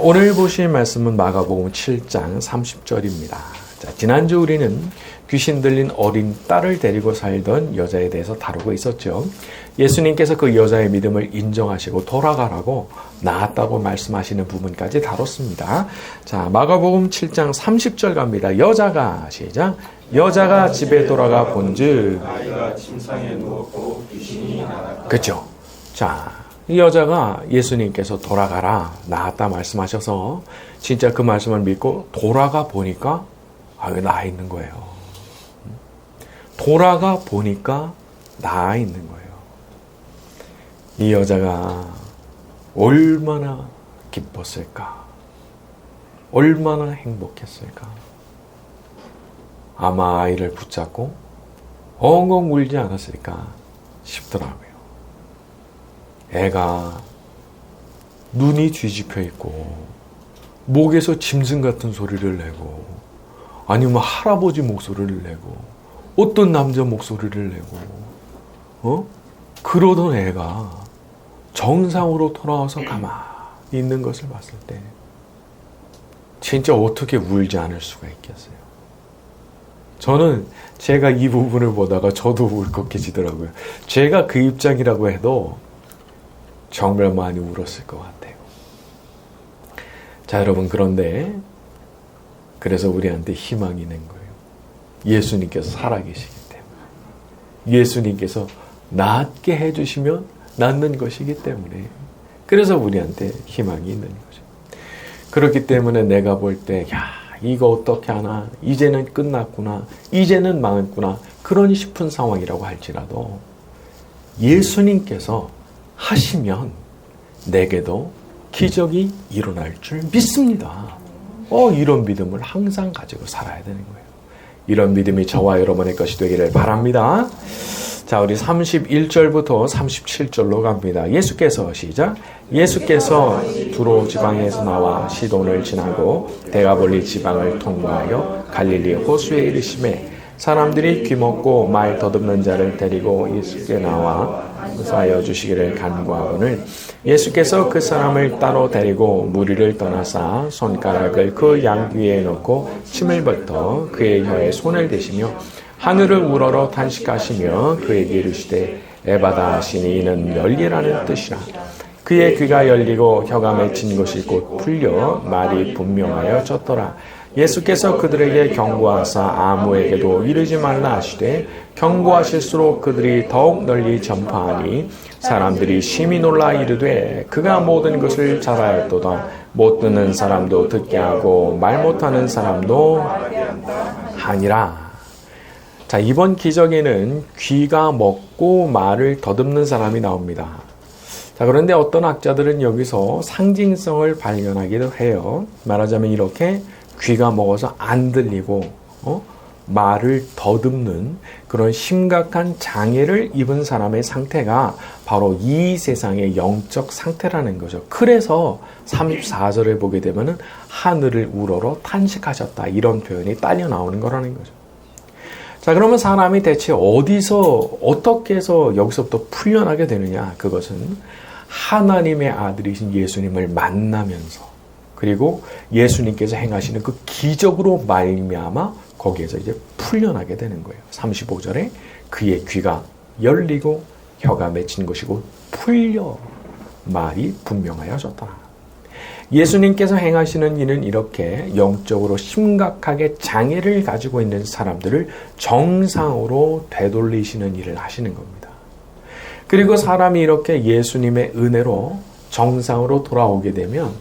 오늘 보실 말씀은 마가복음 7장 30절입니다. 지난주 우리는 귀신 들린 어린 딸을 데리고 살던 여자에 대해서 다루고 있었죠. 예수님께서 그 여자의 믿음을 인정하시고 돌아가라고 나았다고 말씀하시는 부분까지 다뤘습니다. 자, 마가복음 7장 30절 갑니다. 여자가 시작. 여자가 집에 돌아가 본즉 아이가 침상에 누웠고 귀신이 나갔다. 그렇죠. 자, 이 여자가 예수님께서 돌아가라 나았다 말씀하셔서 진짜 그 말씀을 믿고 돌아가 보니까 나아 있는 거예요. 돌아가 보니까 나아 있는 거예요. 이 여자가 얼마나 기뻤을까? 얼마나 행복했을까? 아마 아이를 붙잡고 엉엉 울지 않았을까 싶더라고요. 애가 눈이 뒤집혀 있고 목에서 짐승 같은 소리를 내고 아니면 할아버지 목소리를 내고 어떤 남자 목소리를 내고 그러던 애가 정상으로 돌아와서 가만히 있는 것을 봤을 때 진짜 어떻게 울지 않을 수가 있겠어요. 저는 제가 이 부분을 보다가 저도 울컥해지더라고요. 제가 그 입장이라고 해도 정말 많이 울었을 것 같아요. 자, 여러분, 그런데 그래서 우리한테 희망이 있는 거예요. 예수님께서 살아계시기 때문에. 예수님께서 낫게 해주시면 낫는 것이기 때문에. 그래서 우리한테 희망이 있는 거죠. 그렇기 때문에 내가 볼 때 이거 어떻게 하나, 이제는 끝났구나, 이제는 망했구나, 그런 싶은 상황이라고 할지라도 예수님께서 하시면 내게도 기적이 일어날 줄 믿습니다. 이런 믿음을 항상 가지고 살아야 되는 거예요. 이런 믿음이 저와 여러분의 것이 되기를 바랍니다. 자, 우리 31절부터 37절로 갑니다. 예수께서 시작. 예수께서 두로 지방에서 나와 시돈을 지나고 데가볼리 지방을 통과하여 갈릴리 호수에 이르시매 사람들이 귀먹고 말 더듬는 자를 데리고 예수께 나와 사여 주시기를 간구하거늘 예수께서 그 사람을 따로 데리고 무리를 떠나사 손가락을 그 양 귀에 놓고 침을 뱉어 그의 혀에 손을 대시며 하늘을 우러러 탄식하시며 그에게 이르시되 에바다 하시니 이는 열리라는 뜻이라. 그의 귀가 열리고 혀가 맺힌 것이 곧 풀려 말이 분명하여졌더라. 예수께서 그들에게 경고하사 아무에게도 이르지 말라 하시되 경고하실수록 그들이 더욱 널리 전파하니 사람들이 심히 놀라 이르되 그가 모든 것을 잘하였도다. 못 듣는 사람도 듣게 하고 말 못하는 사람도 하니라. 자, 이번 기적에는 귀가 먹고 말을 더듬는 사람이 나옵니다. 자, 그런데 어떤 학자들은 여기서 상징성을 발견하기도 해요. 말하자면 이렇게 귀가 먹어서 안 들리고 말을 더듬는 그런 심각한 장애를 입은 사람의 상태가 바로 이 세상의 영적 상태라는 거죠. 그래서 34절을 보게 되면 하늘을 우러러 탄식하셨다, 이런 표현이 딸려 나오는 거라는 거죠. 자, 그러면 사람이 대체 어디서 어떻게 해서 여기서부터 풀려나게 되느냐? 그것은 하나님의 아들이신 예수님을 만나면서 그리고 예수님께서 행하시는 그 기적으로 말미암아 거기에서 이제 풀려나게 되는 거예요. 35절에 그의 귀가 열리고 혀가 맺힌 것이고 풀려 말이 분명하여졌다. 예수님께서 행하시는 일은 이렇게 영적으로 심각하게 장애를 가지고 있는 사람들을 정상으로 되돌리시는 일을 하시는 겁니다. 그리고 사람이 이렇게 예수님의 은혜로 정상으로 돌아오게 되면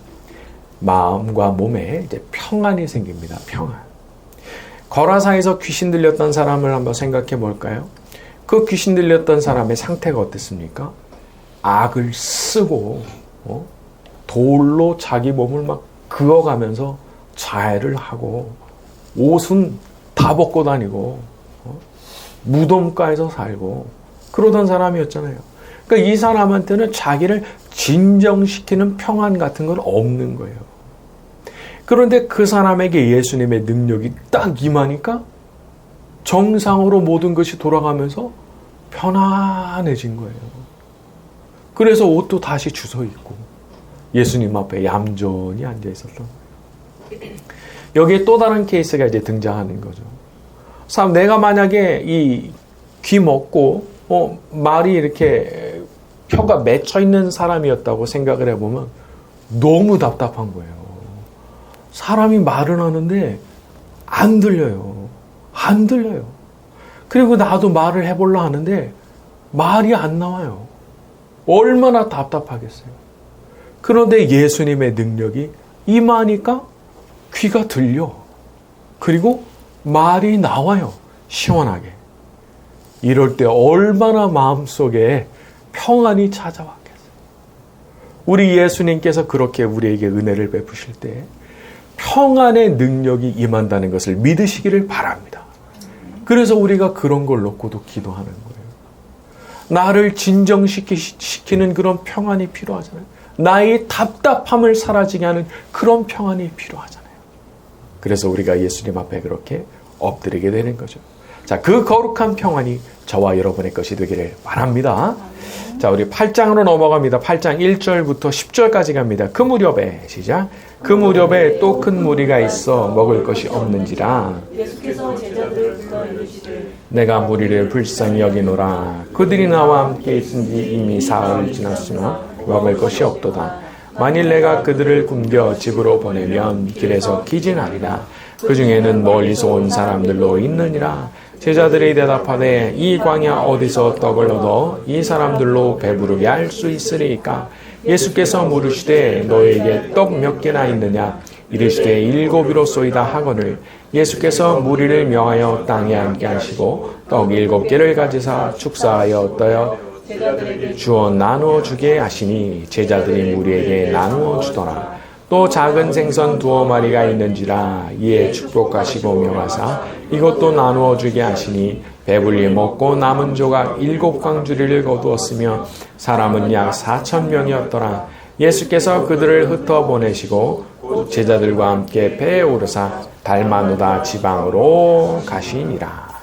마음과 몸에 이제 평안이 생깁니다. 평안. 거라사에서 귀신 들렸던 사람을 한번 생각해 볼까요? 그 귀신 들렸던 사람의 상태가 어땠습니까? 악을 쓰고 돌로 자기 몸을 막 그어가면서 자해를 하고 옷은 다 벗고 다니고 무덤가에서 살고 그러던 사람이었잖아요. 그러니까 이 사람한테는 자기를 진정시키는 평안 같은 건 없는 거예요. 그런데 그 사람에게 예수님의 능력이 딱 임하니까 정상으로 모든 것이 돌아가면서 편안해진 거예요. 그래서 옷도 다시 주워 입고 예수님 앞에 얌전히 앉아 있었던 거예요. 여기에 또 다른 케이스가 이제 등장하는 거죠. 내가 만약에 이 귀 먹고 말이 이렇게 혀가 맺혀 있는 사람이었다고 생각을 해보면 너무 답답한 거예요. 사람이 말은 하는데 안 들려요. 안 들려요. 그리고 나도 말을 해보려 하는데 말이 안 나와요. 얼마나 답답하겠어요. 그런데 예수님의 능력이 임하니까 귀가 들려. 그리고 말이 나와요. 시원하게. 이럴 때 얼마나 마음속에 평안이 찾아왔겠어요. 우리 예수님께서 그렇게 우리에게 은혜를 베푸실 때 평안의 능력이 임한다는 것을 믿으시기를 바랍니다. 그래서 우리가 그런 걸 놓고도 기도하는 거예요. 나를 진정시키는 그런 평안이 필요하잖아요. 나의 답답함을 사라지게 하는 그런 평안이 필요하잖아요. 그래서 우리가 예수님 앞에 그렇게 엎드리게 되는 거죠. 자, 그 거룩한 평안이 저와 여러분의 것이 되기를 바랍니다. 자, 우리 8장으로 넘어갑니다. 8장 1절부터 10절까지 갑니다. 그 무렵에 시작. 그 무렵에 또 큰 무리가 있어 먹을 것이 없는지라 예수께서 제자들을 불러 이르시되 내가 무리를 불쌍히 여기노라. 그들이 나와 함께 있은지 이미 사흘 지났으나 먹을 것이 없도다. 만일 내가 그들을 굶겨 집으로 보내면 길에서 기진하리라. 그 중에는 멀리서 온 사람들로 있느니라. 제자들이 대답하되 이 광야 어디서 떡을 얻어 이 사람들로 배부르게 할 수 있으리까? 예수께서 물으시되 너에게 떡 몇 개나 있느냐? 이르시되 7이로소이다 하거늘 예수께서 무리를 명하여 땅에 앉게 하시고 떡 7개를 가지사 축사하여 떠여 주어 나누어 주게 하시니 제자들이 무리에게 나누어 주더라. 또 작은 생선 2마리가 있는지라 이에 축복하시고 명하사 이것도 나누어 주게 하시니 배불리 먹고 남은 조각 7광주리를 거두었으며 사람은 약 4,000명이었더라. 예수께서 그들을 흩어 보내시고 제자들과 함께 배에 오르사 달마누다 지방으로 가시니라.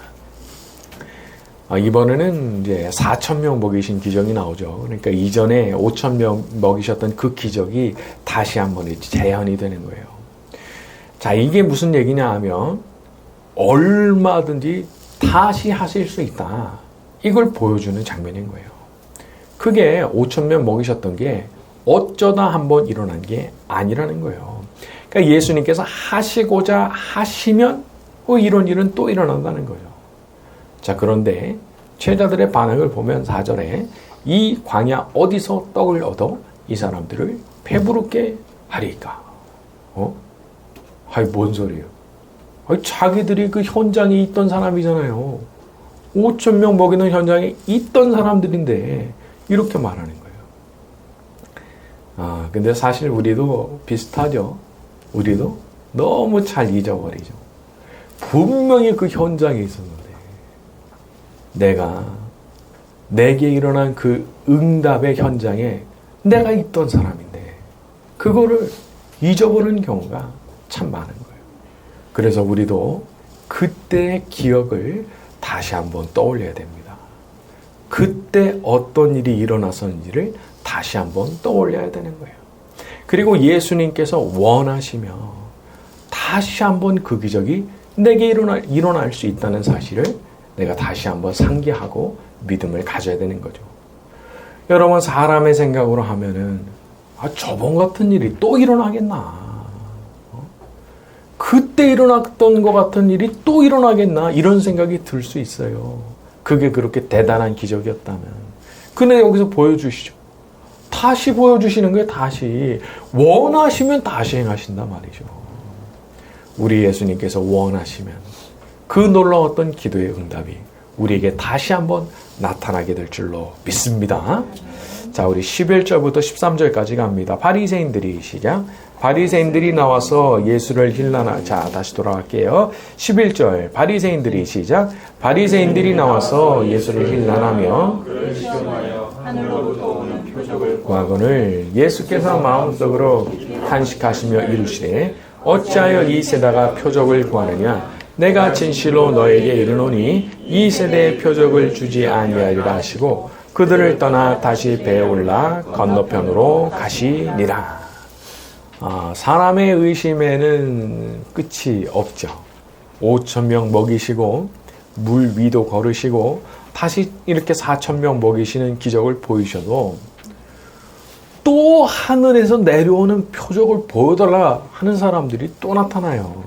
이번에는 이제 4,000명 먹이신 기적이 나오죠. 그러니까 이전에 5,000명 먹이셨던 그 기적이 다시 한번 재현이 되는 거예요. 자, 이게 무슨 얘기냐 하면 얼마든지 다시 하실 수 있다. 이걸 보여주는 장면인 거예요. 그게 5,000명 먹이셨던 게 어쩌다 한번 일어난 게 아니라는 거예요. 그러니까 예수님께서 하시고자 하시면 이런 일은 또 일어난다는 거예요. 자, 그런데 제자들의 반응을 보면 4절에 이 광야 어디서 떡을 얻어 이 사람들을 배부르게 하리까? 뭔 소리예요? 자기들이 그 현장에 있던 사람이잖아요. 5,000명 먹이는 현장에 있던 사람들인데 이렇게 말하는 거예요. 근데 사실 우리도 비슷하죠. 우리도 너무 잘 잊어버리죠. 분명히 그 현장에 있었는데 내게 일어난 그 응답의 현장에 내가 있던 사람인데 그거를 잊어버리는 경우가 참 많은 거예요. 그래서 우리도 그때의 기억을 다시 한번 떠올려야 됩니다. 그때 어떤 일이 일어났었는지를 다시 한번 떠올려야 되는 거예요. 그리고 예수님께서 원하시며 다시 한번 그 기적이 내게 일어날 수 있다는 사실을 내가 다시 한번 상기하고 믿음을 가져야 되는 거죠. 여러분, 사람의 생각으로 하면은 저번 같은 일이 또 일어나겠나? 그때 일어났던 것 같은 일이 또 일어나겠나? 이런 생각이 들 수 있어요. 그게 그렇게 대단한 기적이었다면. 근데 여기서 보여주시죠. 다시 보여주시는 거예요. 다시. 원하시면 다시 행하신단 말이죠. 우리 예수님께서 원하시면 그 놀라웠던 기도의 응답이 우리에게 다시 한번 나타나게 될 줄로 믿습니다. 자, 우리 11절부터 13절까지 갑니다. 바리새인들이 시작. 바리새인들이 나와서 예수를 힐난하. 자, 다시 돌아갈게요. 11절. 바리새인들이 시작. 바리새인들이 나와서 예수를 힐난하며 그를 시험하여 하늘로부터 오는 표적을 구하거늘 예수께서 마음속으로 탄식하시며 이르시되 어찌하여 이 세대가 표적을 구하느냐? 내가 진실로 너에게 이르노니 이 세대에 표적을 주지 아니하리라 하시고 그들을 떠나 다시 배에 올라 건너편으로 가시니라. 사람의 의심에는 끝이 없죠. 5,000명 먹이시고 물 위도 걸으시고 다시 이렇게 4,000명 먹이시는 기적을 보이셔도 또 하늘에서 내려오는 표적을 보여달라 하는 사람들이 또 나타나요.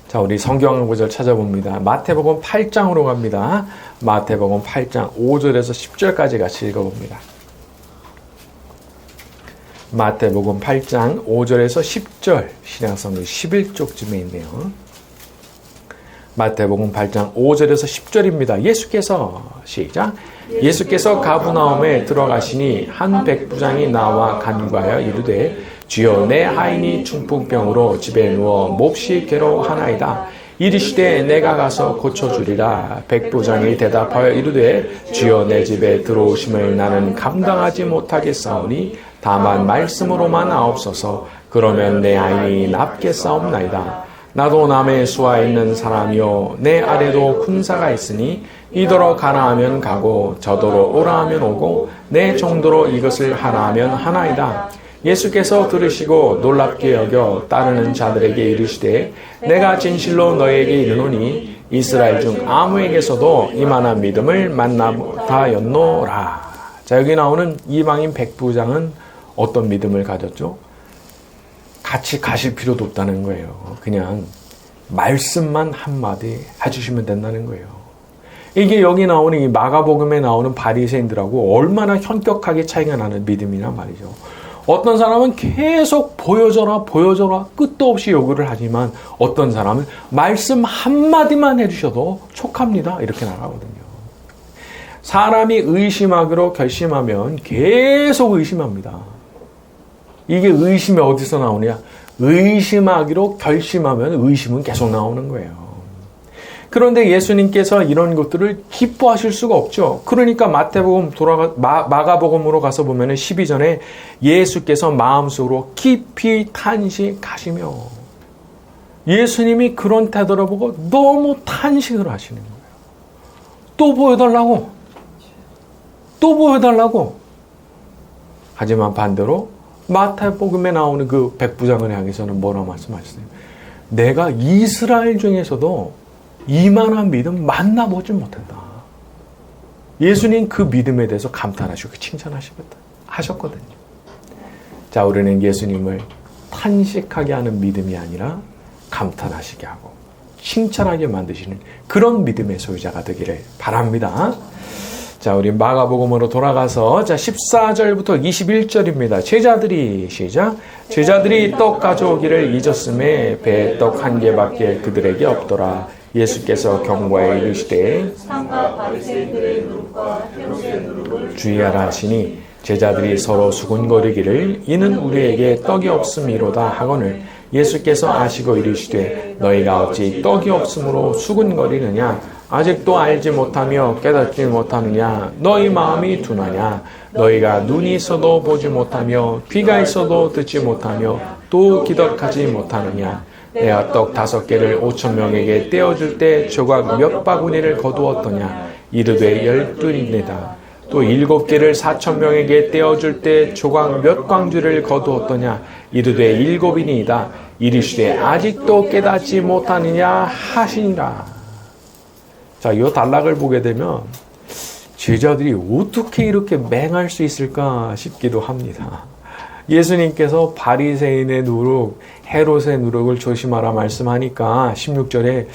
자, 우리 성경 구절 찾아봅니다. 마태복음 8장으로 갑니다. 마태복음 8장 5절에서 10절까지 같이 읽어봅니다. 마태복음 8장 5절에서 10절, 신약성경 11쪽쯤에 있네요. 마태복음 8장 5절에서 10절입니다. 예수께서 시작. 예수께서 가브나움에 들어가시니 한 백부장이 나와 간구하여 이르되 주여 내 하인이 중풍병으로 집에 누워 몹시 괴로워하나이다. 이르시되 내가 가서 고쳐주리라. 백부장이 대답하여 이르되 주여 내 집에 들어오심을 나는 감당하지 못하겠사오니 다만 말씀으로만 하옵소서. 그러면 내 아인이 낫겠사옵나이다. 나도 남의 수하에 있는 사람이요 내 아래도 군사가 있으니 이더러 가라 하면 가고 저더러 오라 하면 오고 내 정도로 이것을 하라 하면 하나이다. 예수께서 들으시고 놀랍게 여겨 따르는 자들에게 이르시되 내가 진실로 너희에게 이르노니 이스라엘 중 아무에게서도 이만한 믿음을 만나 못하였노라. 자, 여기 나오는 이방인 백부장은 어떤 믿음을 가졌죠? 같이 가실 필요도 없다는 거예요. 그냥 말씀만 한마디 해주시면 된다는 거예요. 이게 여기 나오는 이 마가복음에 나오는 바리새인들하고 얼마나 현격하게 차이가 나는 믿음이란 말이죠. 어떤 사람은 계속 보여줘라 끝도 없이 요구를 하지만 어떤 사람은 말씀 한마디만 해주셔도 촉합니다. 이렇게 나가거든요. 사람이 의심하기로 결심하면 계속 의심합니다. 이게 의심이 어디서 나오냐? 의심하기로 결심하면 의심은 계속 나오는 거예요. 그런데 예수님께서 이런 것들을 기뻐하실 수가 없죠. 그러니까 마가복음으로 가서 보면 12절에 예수께서 마음속으로 깊이 탄식하시며 예수님이 그런 태도를 보고 너무 탄식을 하시는 거예요. 또 보여달라고. 하지만 반대로 마태복음에 나오는 그 백부장을 향해서는 뭐라고 말씀하셨어요? 내가 이스라엘 중에서도 이만한 믿음 만나보지 못한다. 예수님 그 믿음에 대해서 감탄하시고 칭찬하셨거든요. 자, 우리는 예수님을 탄식하게 하는 믿음이 아니라 감탄하시게 하고 칭찬하게 만드시는 그런 믿음의 소유자가 되기를 바랍니다. 자, 우리 마가복음으로 돌아가서 14절부터 21절입니다. 제자들이 시작. 제자들이 떡 가져오기를 잊었음에 배에 떡 한 개밖에 그들에게 없더라. 예수께서 경고하여 이르시되 주의하라 하시니 제자들이 서로 수군거리기를 이는 우리에게 떡이 없음이로다 하거늘 예수께서 아시고 이르시되 너희가 어찌 떡이 없음으로 수군거리느냐 아직도 알지 못하며 깨닫지 못하느냐 너희 마음이 둔하냐 너희가 눈이 있어도 보지 못하며 귀가 있어도 듣지 못하며 또 기억하지 못하느냐 내가 떡 5개를 5,000명에게 떼어줄 때 조각 몇 바구니를 거두었더냐 이르되 12이니라 또 7개를 4,000명에게 떼어줄 때 조각 몇 광주를 거두었더냐 이르되 7이니이다 이르시되 아직도 깨닫지 못하느냐 하시니라. 자, 이 단락을 보게 되면 제자들이 어떻게 이렇게 맹할 수 있을까 싶기도 합니다. 예수님께서 바리새인의 누룩, 헤롯의 누룩을 조심하라 말씀하니까 16절에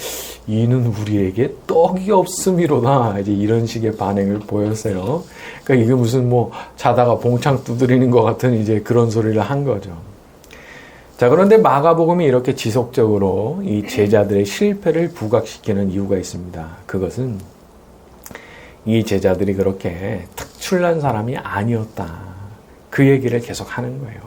이는 우리에게 떡이 없음이로다 이제 이런 식의 반응을 보였어요. 그러니까 이게 무슨 자다가 봉창 두드리는 것 같은 이제 그런 소리를 한 거죠. 자, 그런데 마가복음이 이렇게 지속적으로 이 제자들의 실패를 부각시키는 이유가 있습니다. 그것은 이 제자들이 그렇게 특출난 사람이 아니었다. 그 얘기를 계속 하는 거예요.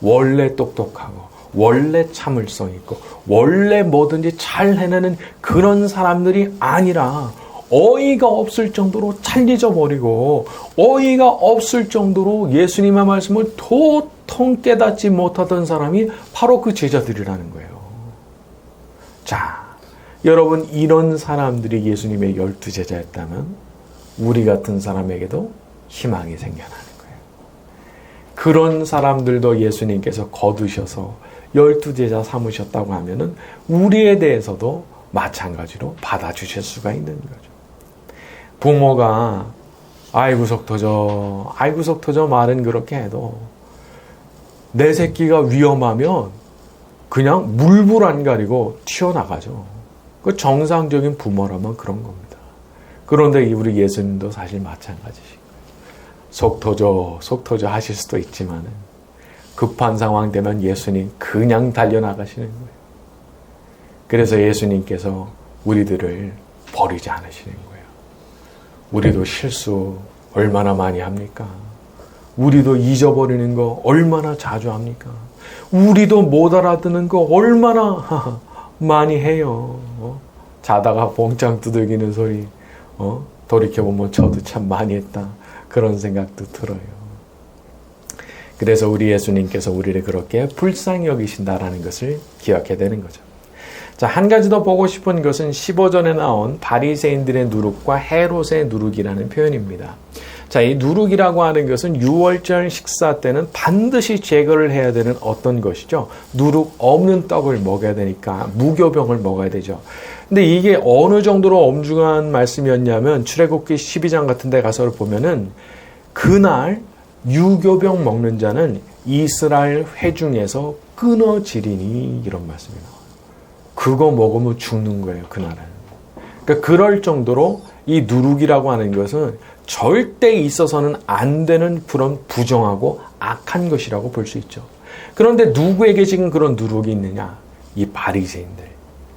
원래 똑똑하고 원래 참을성 있고 원래 뭐든지 잘 해내는 그런 사람들이 아니라 어이가 없을 정도로 잘 잊어버리고 어이가 없을 정도로 예수님의 말씀을 도통 깨닫지 못하던 사람이 바로 그 제자들이라는 거예요. 자, 여러분 이런 사람들이 예수님의 12제자였다면 우리 같은 사람에게도 희망이 생겨나는 거예요. 그런 사람들도 예수님께서 거두셔서 12제자 삼으셨다고 하면은 우리에 대해서도 마찬가지로 받아주실 수가 있는 거죠. 부모가 아이고 속 터져 말은 그렇게 해도 내 새끼가 위험하면 그냥 물불 안 가리고 튀어나가죠. 그 정상적인 부모라면 그런 겁니다. 그런데 우리 예수님도 사실 마찬가지시고 속 터져 하실 수도 있지만은 급한 상황 되면 예수님 그냥 달려나가시는 거예요. 그래서 예수님께서 우리들을 버리지 않으시는 거예요. 우리도 실수 얼마나 많이 합니까? 우리도 잊어버리는 거 얼마나 자주 합니까? 우리도 못 알아듣는 거 얼마나 많이 해요. 자다가 봉창 두들기는 소리 돌이켜보면 저도 참 많이 했다. 그런 생각도 들어요. 그래서 우리 예수님께서 우리를 그렇게 불쌍히 여기신다라는 것을 기억해야 되는 거죠. 자, 한 가지 더 보고 싶은 것은 15절에 나온 바리새인들의 누룩과 헤롯의 누룩이라는 표현입니다. 자, 이 누룩이라고 하는 것은 유월절 식사 때는 반드시 제거를 해야 되는 어떤 것이죠. 누룩 없는 떡을 먹어야 되니까 무교병을 먹어야 되죠. 근데 이게 어느 정도로 엄중한 말씀이었냐면 출애굽기 12장 같은 데 가서 보면은 그날 유교병 먹는 자는 이스라엘 회중에서 끊어지리니 이런 말씀이 나와요. 그거 먹으면 죽는 거예요, 그날은. 그러니까 그럴 정도로 이 누룩이라고 하는 것은 절대 있어서는 안 되는 그런 부정하고 악한 것이라고 볼 수 있죠. 그런데 누구에게 지금 그런 누룩이 있느냐? 이 바리새인들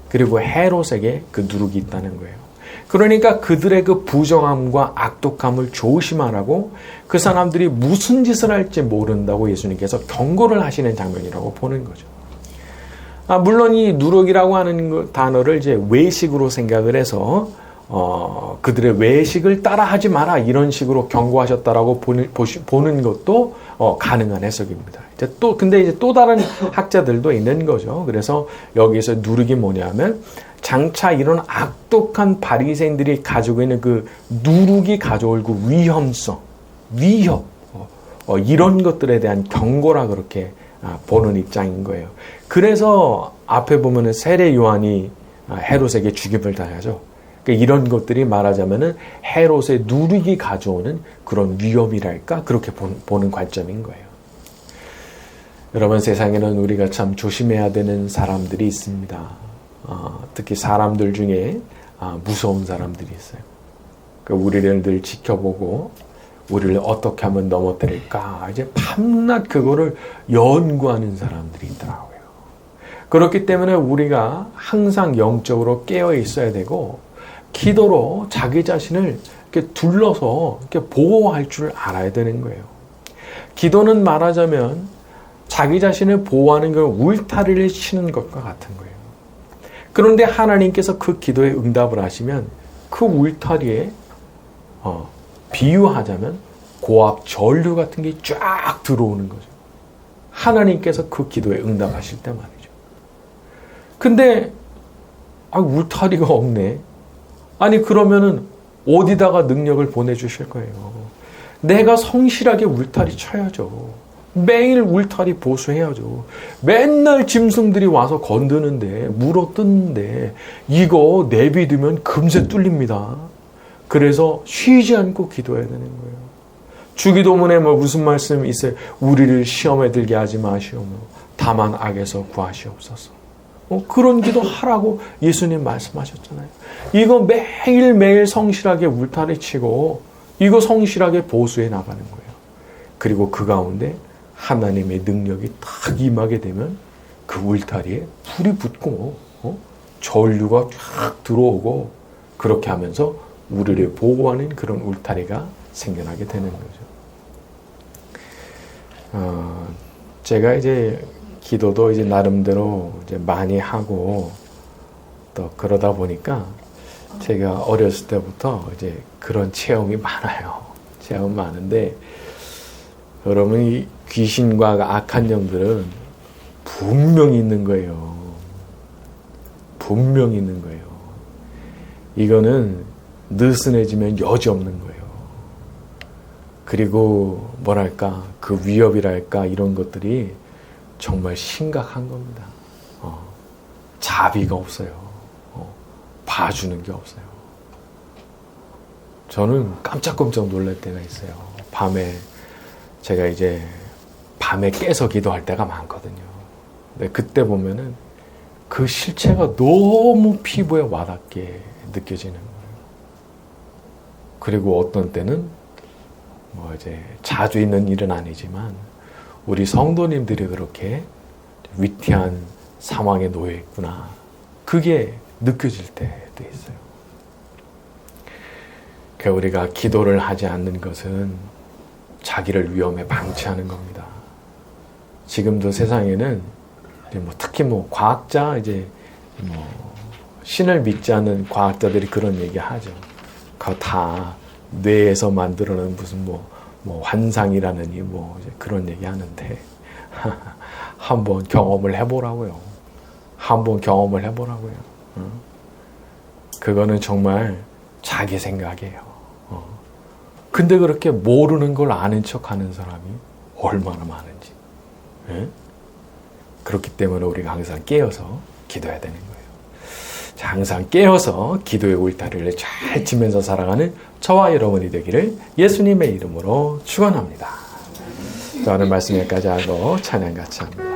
그리고 헤롯에게 그 누룩이 있다는 거예요. 그러니까 그들의 그 부정함과 악독함을 조심하라고 그 사람들이 무슨 짓을 할지 모른다고 예수님께서 경고를 하시는 장면이라고 보는 거죠. 물론 이 누룩이라고 하는 단어를 이제 외식으로 생각을 해서 그들의 외식을 따라하지 마라 이런 식으로 경고하셨다라고 보는 것도 가능한 해석입니다. 근데 이제 또 다른 학자들도 있는 거죠. 그래서 여기서 누룩이 뭐냐면 장차 이런 악독한 바리새인들이 가지고 있는 그 누룩이 가져올 그 위험성, 위협 이런 것들에 대한 경고라 그렇게 보는 입장인 거예요. 그래서 앞에 보면은 세례 요한이 헤롯에게 죽임을 당하죠. 그러니까 이런 것들이 말하자면은 헤롯의 누룩이 가져오는 그런 위험이랄까 그렇게 보는 관점인 거예요. 여러분 세상에는 우리가 참 조심해야 되는 사람들이 있습니다. 특히 사람들 중에 무서운 사람들이 있어요. 그러니까 우리를 늘 지켜보고 우리를 어떻게 하면 넘어뜨릴까 이제 밤낮 그거를 연구하는 사람들이 있더라고요. 그렇기 때문에 우리가 항상 영적으로 깨어 있어야 되고 기도로 자기 자신을 이렇게 둘러서 이렇게 보호할 줄 알아야 되는 거예요. 기도는 말하자면 자기 자신을 보호하는 걸 울타리를 치는 것과 같은 거예요. 그런데 하나님께서 그 기도에 응답을 하시면 그 울타리에 비유하자면 고압 전류 같은 게 쫙 들어오는 거죠. 하나님께서 그 기도에 응답하실 때 말이죠. 근데 울타리가 없네. 아니 그러면은 어디다가 능력을 보내주실 거예요. 내가 성실하게 울타리 쳐야죠. 매일 울타리 보수해야죠. 맨날 짐승들이 와서 건드는데 물어뜯는데 이거 내비두면 금세 뚫립니다. 그래서 쉬지 않고 기도해야 되는 거예요. 주기도문에 무슨 말씀 있어요? 우리를 시험에 들게 하지 마시오며 다만 악에서 구하시옵소서. 그런 기도 하라고 예수님 말씀하셨잖아요. 이거 매일매일 성실하게 울타리 치고 이거 성실하게 보수해 나가는 거예요. 그리고 그 가운데 하나님의 능력이 딱 임하게 되면 그 울타리에 불이 붙고 전류가 쫙 들어오고 그렇게 하면서 우리를 보호하는 그런 울타리가 생겨나게 되는 거죠. 제가 이제 기도도 이제 나름대로 이제 많이 하고 또 그러다 보니까 제가 어렸을 때부터 이제 그런 체험이 많아요. 체험 많은데 여러분 이 귀신과 악한 영들은 분명히 있는 거예요. 분명히 있는 거예요. 이거는 느슨해지면 여지없는 거예요. 그리고 뭐랄까 그 위협이랄까 이런 것들이 정말 심각한 겁니다. 자비가 없어요. 봐주는 게 없어요. 저는 깜짝깜짝 놀랄 때가 있어요. 밤에 제가 이제 밤에 깨서 기도할 때가 많거든요. 근데 그때 보면은 그 실체가 너무 피부에 와닿게 느껴지는 거예요. 그리고 어떤 때는 뭐 이제 자주 있는 일은 아니지만 우리 성도님들이 그렇게 위태한 상황에 놓여 있구나. 그게 느껴질 때도 있어요. 그러니까 우리가 기도를 하지 않는 것은 자기를 위험에 방치하는 겁니다. 지금도 세상에는 뭐 특히 뭐 과학자 이제 뭐 신을 믿지 않는 과학자들이 그런 얘기하죠. 그거 다 뇌에서 만들어낸 무슨 뭐 환상이라느니 뭐 이제 그런 얘기하는데 한번 경험을 해보라고요. 한번 경험을 해보라고요. 그거는 정말 자기 생각이에요. 근데 그렇게 모르는 걸 아는 척하는 사람이 얼마나 많은지. 그렇기 때문에 우리가 항상 깨어서 기도해야 되는 거예요. 자, 항상 깨어서 기도의 울타리를 잘 치면서 살아가는 저와 여러분이 되기를 예수님의 이름으로 축원합니다. 자, 오늘 말씀 여기까지 하고 찬양 같이 합니다.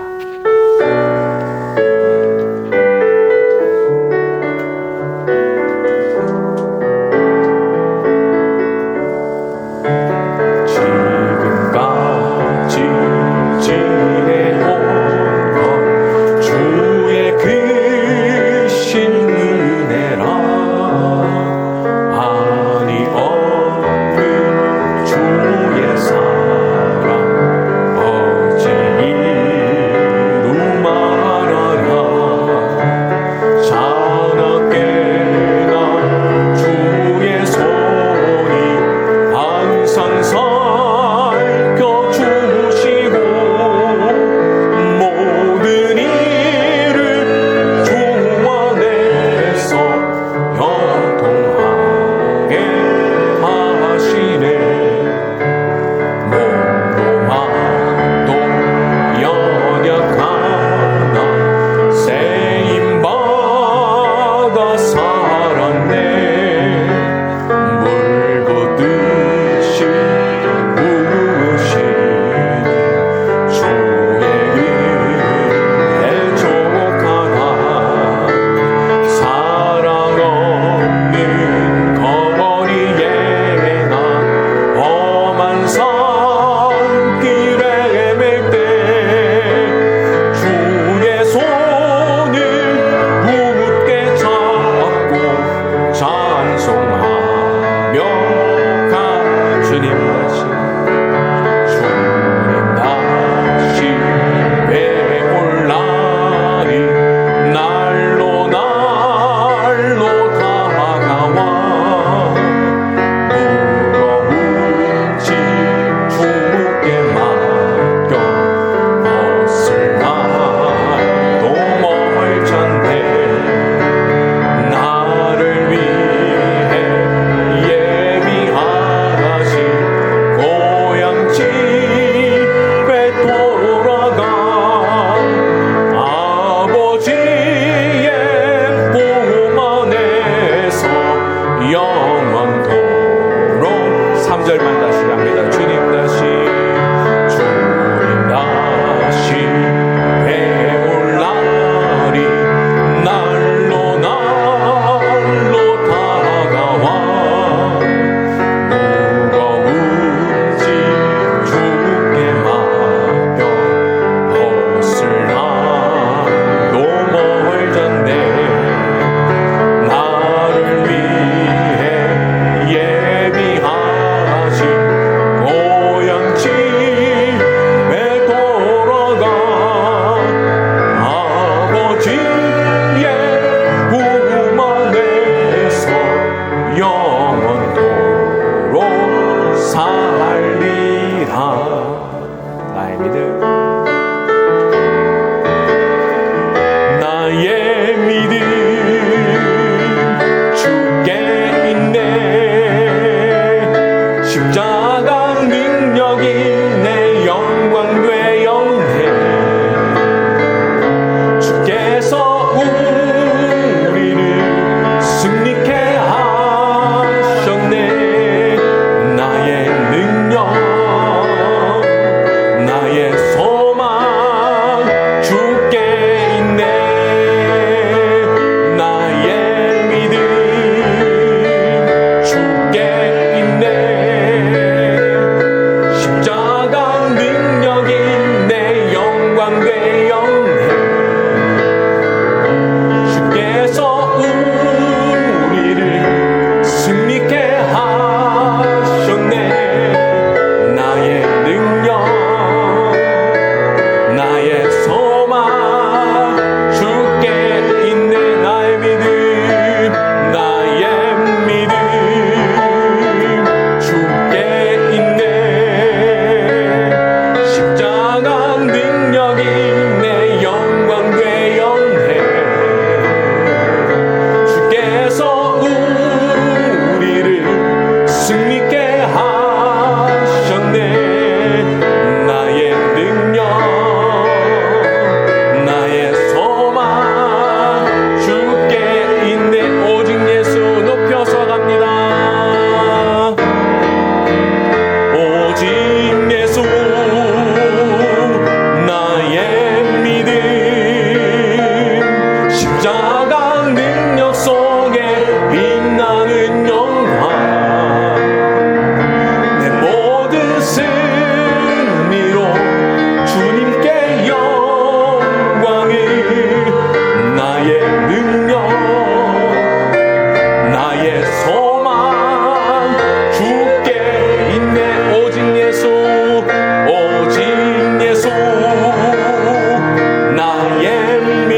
주의 사랑 어찌 주를